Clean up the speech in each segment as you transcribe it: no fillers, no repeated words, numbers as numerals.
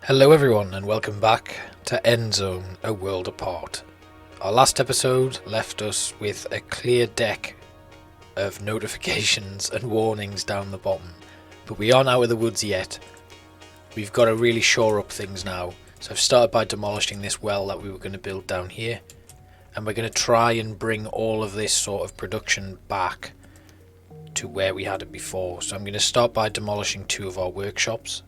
Hello everyone and welcome back to Endzone, a world apart. Our last episode left us with a clear deck of notifications and warnings down the bottom, but we aren't out of the woods yet. We've got to really shore up things now, so I've started by demolishing this well that we were going to build down here, and we're going to try and bring all of this sort of production back to where we had it before. So I'm going to start by demolishing two of our workshops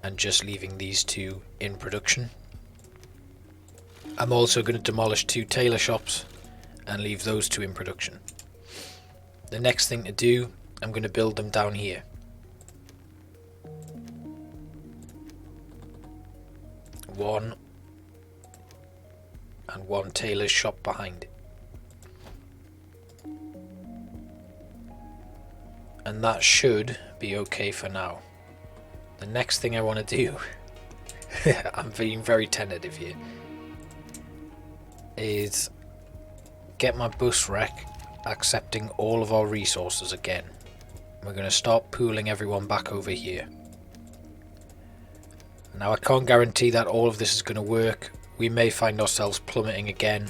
and just leaving these two in production. I'm also going to demolish two tailor shops and leave those two in production. The next thing to do, I'm going to build them down here. One and one tailor's shop behind it. And that should be okay for now. The next thing I want to do, I'm being very tentative here, is get my bus wreck accepting all of our resources again. We're going to start pooling everyone back over here. Now I can't guarantee that all of this is going to work. We may find ourselves plummeting again,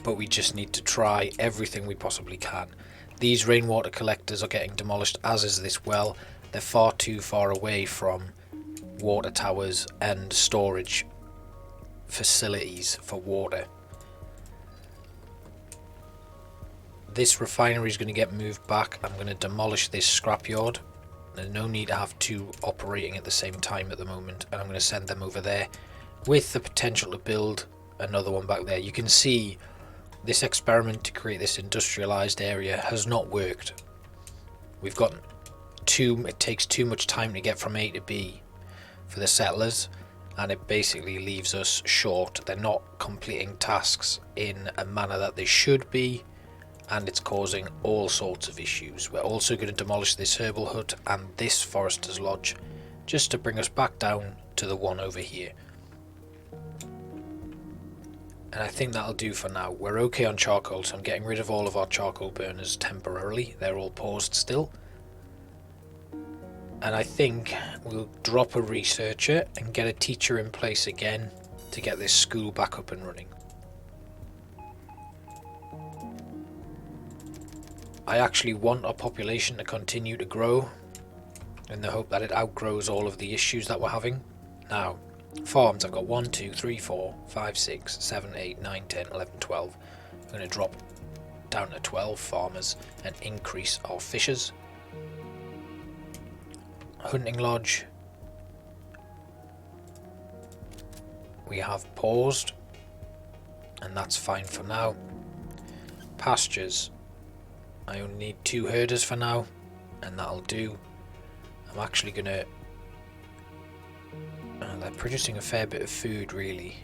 but we just need to try everything we possibly can. These rainwater collectors are getting demolished, as is this well. They're far too far away from water towers and storage facilities for water. This refinery is going to get moved back. I'm going to demolish this scrapyard. There's no need to have two operating at the same time at the moment, and I'm going to send them over there with the potential to build another one back there. You can see this experiment to create this industrialized area has not worked. We've got it takes too much time to get from A to B for the settlers, and it basically leaves us short. They're not completing tasks in a manner that they should be, and it's causing all sorts of issues. We're also going to demolish this herbal hut and this forester's lodge just to bring us back down to the one over here. And I think that'll do for now. We're okay on charcoal, so I'm getting rid of all of our charcoal burners temporarily. They're all paused still. And I think we'll drop a researcher and get a teacher in place again to get this school back up and running. I actually want our population to continue to grow in the hope that it outgrows all of the issues that we're having. Now, farms, I've got 1, 2, 3, 4, 5, 6, 7, 8, 9, 10, 11, 12. I'm going to drop down to 12 farmers and increase our fishers. Hunting lodge, we have paused, and that's fine for now. Pastures, I only need 2 herders for now, and that'll do. I'm actually going to they're producing a fair bit of food, really.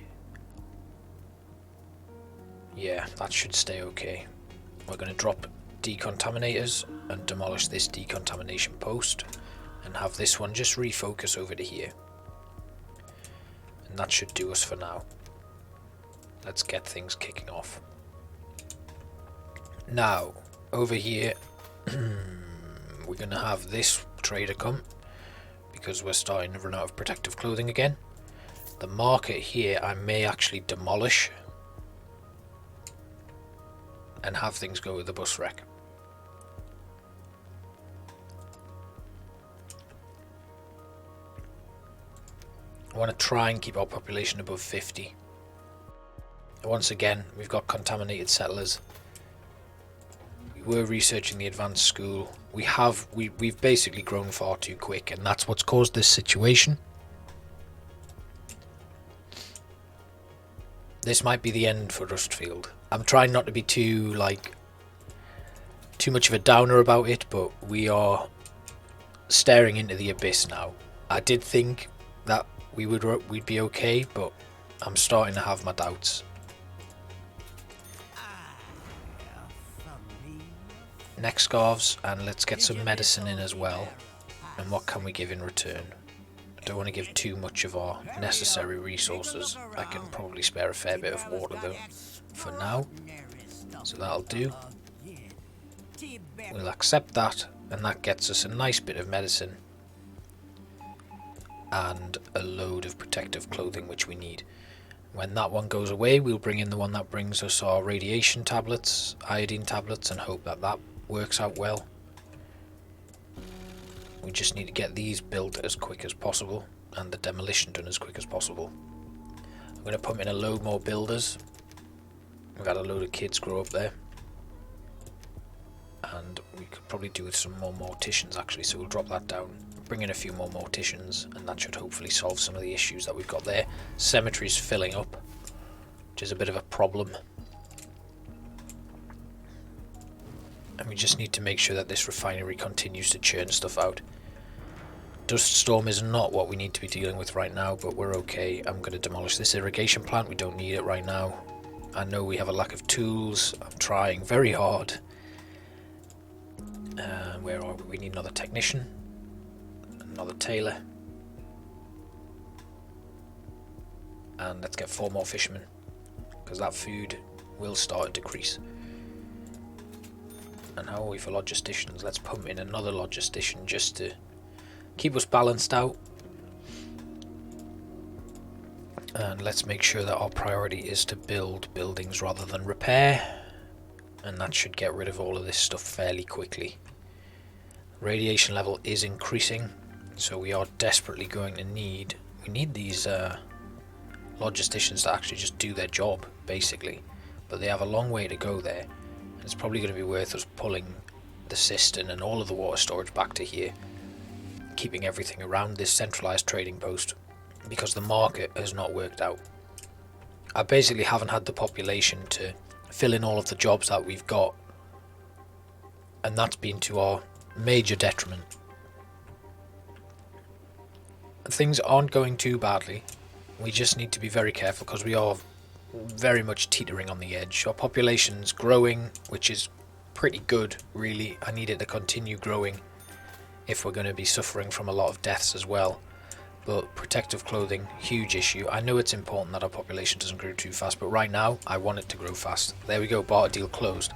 Yeah, that should stay okay. We're going to drop decontaminators and demolish this decontamination post and have this one just refocus over to here. And that should do us for now. Let's get things kicking off. Now, over here, we're going to have this trader come, because we're starting to run out of protective clothing again. The market here I may actually demolish and have things go with the bus wreck. I want to try and keep our population above 50. Once again, we've got contaminated settlers. We were researching the advanced school. We've basically grown far too quick, and that's what's caused this situation. This might be the end for Rustfield. I'm trying not to be too much of a downer about it, but we are staring into the abyss now. I did think that we'd be okay, but I'm starting to have my doubts. Neck scarves, and let's get some medicine in as well. And what can we give in return? I don't want to give too much of our necessary resources. I can probably spare a fair bit of water though for now, so that'll do. We'll accept that, and that gets us a nice bit of medicine and a load of protective clothing, which we need. When that one goes away, we'll bring in the one that brings us our radiation tablets, iodine tablets, and hope that that works out well. We just need to get these built as quick as possible and the demolition done as quick as possible. I'm going to pump in a load more builders. We've had a load of kids grow up there. And we could probably do with some more morticians actually, so we'll drop that down. Bring in a few more morticians, and that should hopefully solve some of the issues that we've got there. Cemetery's filling up, which is a bit of a problem. And we just need to make sure that this refinery continues to churn stuff out. Dust storm is not what we need to be dealing with right now, but we're okay. I'm going to demolish this irrigation plant. We don't need it right now. I know we have a lack of tools. I'm trying very hard. Where are we? We need another technician. Another tailor. And let's get 4 more fishermen, because that food will start to decrease. And how are we for logisticians? Let's pump in another logistician just to keep us balanced out. And let's make sure that our priority is to build buildings rather than repair. And that should get rid of all of this stuff fairly quickly. Radiation level is increasing, so we are desperately going to need these logisticians to actually just do their job, basically. But they have a long way to go there. And it's probably going to be worth us pulling the cistern and all of the water storage back to here, keeping everything around this centralized trading post, because the market has not worked out. I basically haven't had the population to fill in all of the jobs that we've got, and that's been to our major detriment. Things aren't going too badly. We just need to be very careful, because we are very much teetering on the edge. Our population's growing, which is pretty good, really. I need it to continue growing if we're going to be suffering from a lot of deaths as well. But protective clothing, huge issue. I know it's important that our population doesn't grow too fast, but right now I want it to grow fast. There we go, barter deal closed.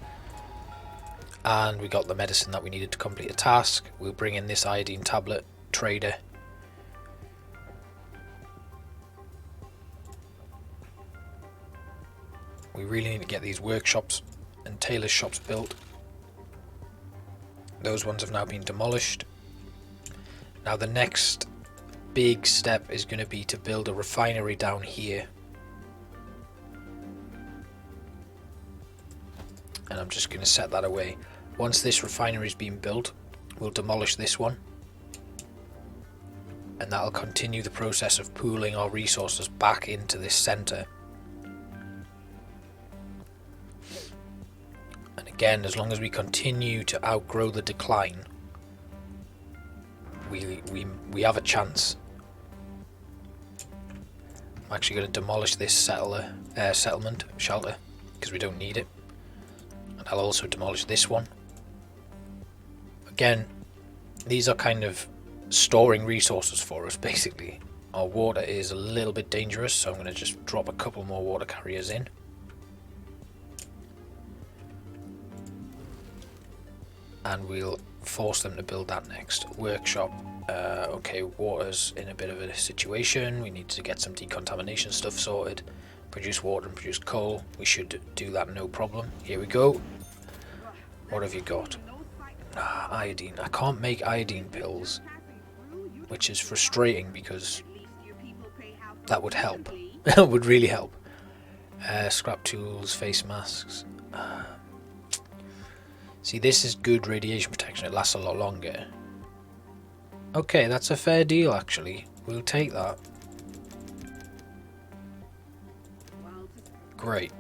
And we got the medicine that we needed to complete a task. We'll bring in this iodine tablet trader. We really need to get these workshops and tailor shops built. Those ones have now been demolished. Now the next big step is going to be to build a refinery down here. And I'm just going to set that away. Once this refinery's been built, we'll demolish this one. And that'll continue the process of pooling our resources back into this centre. And again, as long as we continue to outgrow the decline, we have a chance. I'm actually going to demolish this settlement shelter, because we don't need it. And I'll also demolish this one. Again, these are kind of storing resources for us, basically. Our water is a little bit dangerous, so I'm going to just drop a couple more water carriers in. And we'll force them to build that next workshop. Okay, water's in a bit of a situation. We need to get some decontamination stuff sorted. Produce water and produce coal. We should do that no problem. Here we go. What have you got? Iodine. I can't make iodine pills, which is frustrating, because that would help. That would really help. Scrap tools, face masks. See, this is good radiation protection. It lasts a lot longer. Okay, that's a fair deal, actually. We'll take that. Great.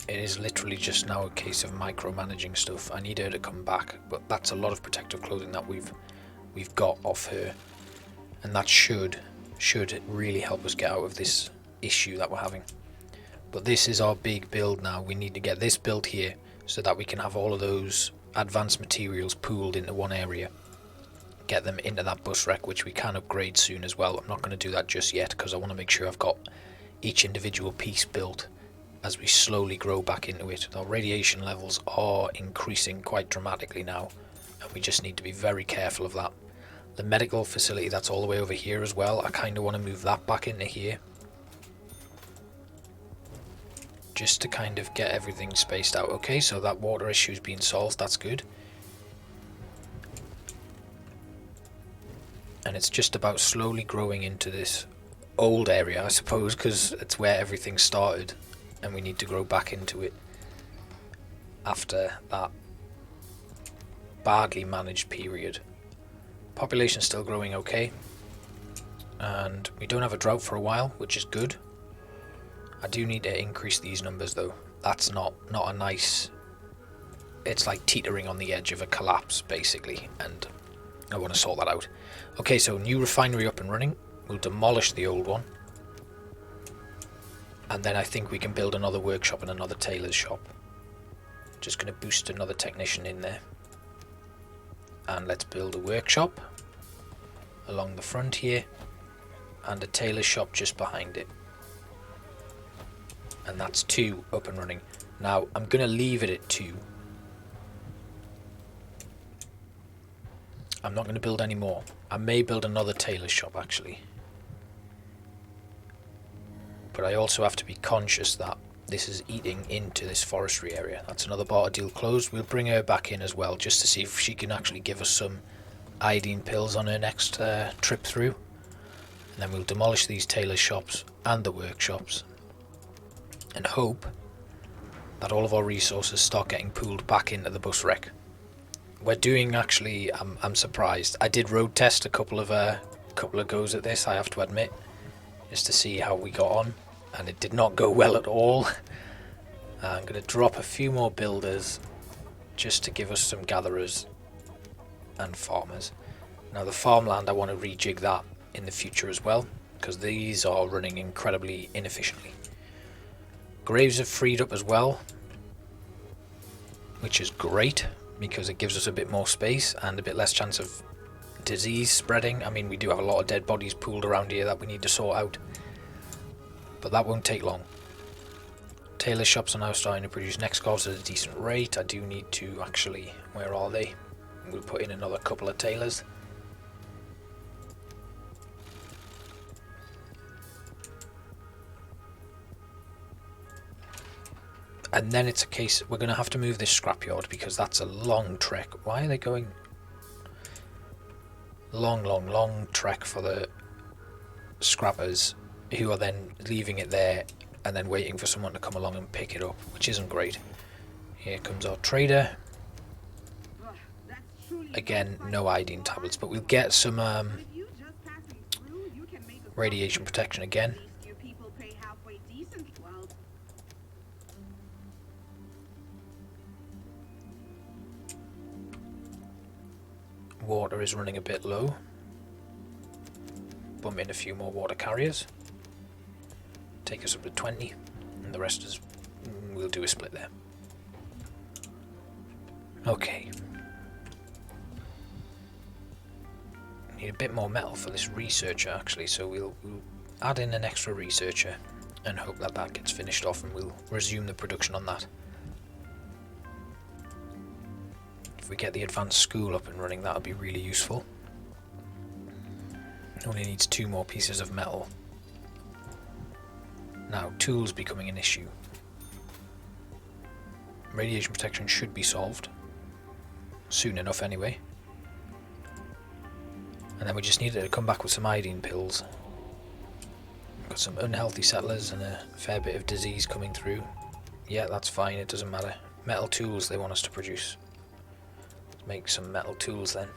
It is literally just now a case of micromanaging stuff. I need her to come back, but that's a lot of protective clothing that we've got off her, and that should really help us get out of this issue that we're having. But this is our big build now. We need to get this built here so that we can have all of those advanced materials pooled into one area. Get them into that bus wreck, which we can upgrade soon as well. I'm not going to do that just yet, because I want to make sure I've got each individual piece built as we slowly grow back into it. Our radiation levels are increasing quite dramatically now, and we just need to be very careful of that. The medical facility that's all the way over here as well, I kind of want to move that back into here. Just to kind of get everything spaced out. Okay, so that water issue's been solved, that's good. And it's just about slowly growing into this old area, I suppose, because it's where everything started, and we need to grow back into it after that badly managed period. Population's still growing okay, and we don't have a drought for a while, which is good. I do need to increase these numbers though. That's not a nice... It's like teetering on the edge of a collapse basically, and I want to sort that out. Okay, so new refinery up and running. We'll demolish the old one, and then I think we can build another workshop and another tailor's shop. Just going to boost another technician in there. And let's build a workshop along the front here, and a tailor shop just behind it. And that's 2 up and running. Now I'm going to leave it at 2. I'm not going to build any more. I may build another tailor shop actually. But I also have to be conscious that this is eating into this forestry area. That's another barter deal closed. We'll bring her back in as well, just to see if she can actually give us some iodine pills on her next trip through. And then we'll demolish these tailor shops and the workshops, and hope that all of our resources start getting pooled back into the bus wreck. We're doing actually, I'm surprised. I did road test a couple of goes at this, I have to admit, just to see how we got on, and it did not go well at all. I'm going to drop a few more builders just to give us some gatherers and farmers. Now the farmland, I want to rejig that in the future as well, because these are running incredibly inefficiently. Graves have freed up as well, which is great because it gives us a bit more space and a bit less chance of disease spreading. I mean, we do have a lot of dead bodies pooled around here that we need to sort out, but that won't take long. Tailor shops are now starting to produce neck scarves at a decent rate. I do need to actually, where are they? We'll put in another couple of tailors. And then it's a case, we're going to have to move this scrapyard because that's a long trek. Why are they going? Long trek for the scrappers, who are then leaving it there and then waiting for someone to come along and pick it up, which isn't great. Here comes our trader. Again, no iodine tablets, but we'll get some radiation protection again. Water is running a bit low. Bump in a few more water carriers. Take us up to 20, and the rest is, we'll do a split there. Okay. Need a bit more metal for this researcher actually, so we'll add in an extra researcher and hope that that gets finished off, and we'll resume the production on that. If we get the advanced school up and running, that would be really useful. It only needs 2 more pieces of metal. Now, tools becoming an issue. Radiation protection should be solved. Soon enough anyway. And then we just need to come back with some iodine pills. Got some unhealthy settlers and a fair bit of disease coming through. Yeah, that's fine, it doesn't matter. Metal tools they want us to produce. Let's make some metal tools then.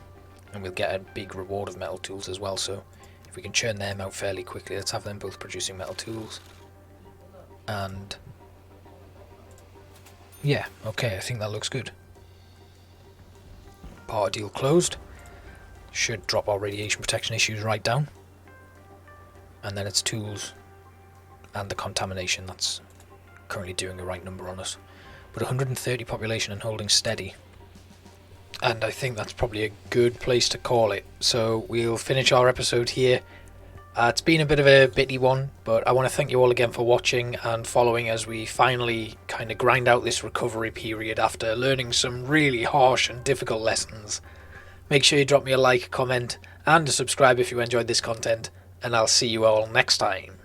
And we'll get a big reward of metal tools as well, so if we can churn them out fairly quickly, let's have them both producing metal tools. And yeah, okay, I think that looks good. Barter deal closed. Should drop our radiation protection issues right down. And then it's tools and the contamination that's currently doing the right number on us. But 130 population and holding steady. And I think that's probably a good place to call it. So we'll finish our episode here. It's been a bit of a bitty one, but I want to thank you all again for watching and following as we finally kind of grind out this recovery period after learning some really harsh and difficult lessons. Make sure you drop me a like, comment, and a subscribe if you enjoyed this content, and I'll see you all next time.